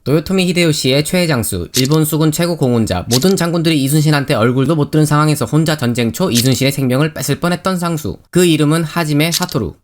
도요토미 히데요시의 최애 장수, 일본 수군 최고 공훈자, 모든 장군들이 이순신한테 얼굴도 못 드는 상황에서 혼자 전쟁 초 이순신의 생명을 뺏을 뻔했던 장수. 그 이름은 하지메 사토루.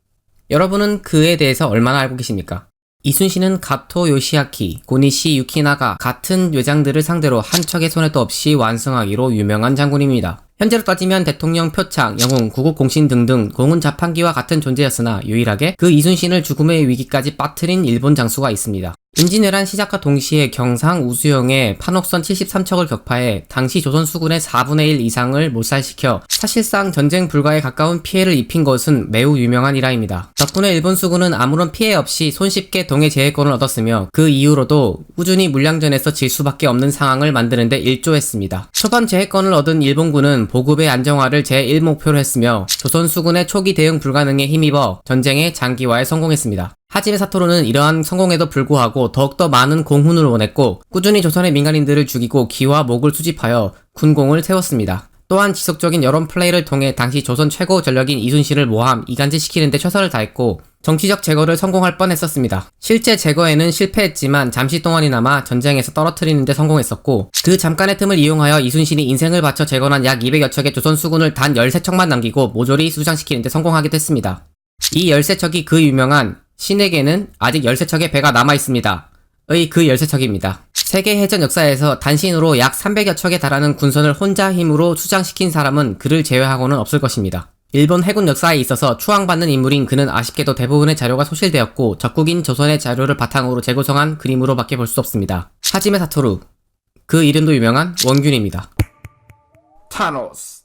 여러분은 그에 대해서 얼마나 알고 계십니까? 이순신은 가토 요시아키, 고니시 유키나가 같은 외장들을 상대로 한 척의 손해도 없이 완승하기로 유명한 장군입니다. 현재로 따지면 대통령 표창, 영웅, 구국공신 등등 공훈 자판기와 같은 존재였으나 유일하게 그 이순신을 죽음의 위기까지 빠뜨린 일본 장수가 있습니다. 임진왜란 시작과 동시에 경상 우수영에 판옥선 73척을 격파해 당시 조선 수군의 4분의 1 이상을 몰살시켜 사실상 전쟁 불가에 가까운 피해를 입힌 것은 매우 유명한 일화입니다. 덕분에 일본 수군은 아무런 피해 없이 손쉽게 동해 제해권을 얻었으며 그 이후로도 꾸준히 물량전에서 질 수밖에 없는 상황을 만드는데 일조했습니다. 초반 제해권을 얻은 일본군은 보급의 안정화를 제1목표로 했으며 조선 수군의 초기 대응 불가능에 힘입어 전쟁의 장기화에 성공했습니다. 하지메 사토루는 이러한 성공에도 불구하고 더욱더 많은 공훈을 원했고 꾸준히 조선의 민간인들을 죽이고 기와 목을 수집하여 군공을 세웠습니다. 또한 지속적인 여론 플레이를 통해 당시 조선 최고 전력인 이순신을 모함, 이간질시키는 데 최선을 다했고 정치적 제거를 성공할 뻔했었습니다. 실제 제거에는 실패했지만 잠시 동안이나마 전쟁에서 떨어뜨리는 데 성공했었고 그 잠깐의 틈을 이용하여 이순신이 인생을 바쳐 재건한 약 200여 척의 조선 수군을 단 13척만 남기고 모조리 수장시키는 데 성공하기도 했습니다. 이 13척이 그 유명한 신에게는 아직 13척의 배가 남아있습니다. 의 그 13척입니다. 세계해전 역사에서 단신으로 약 300여 척에 달하는 군선을 혼자 힘으로 수장시킨 사람은 그를 제외하고는 없을 것입니다. 일본 해군 역사에 있어서 추앙받는 인물인 그는 아쉽게도 대부분의 자료가 소실되었고 적국인 조선의 자료를 바탕으로 재구성한 그림으로 밖에 볼 수 없습니다. 하지메 사토루, 그 이름도 유명한 원균입니다. 타노스.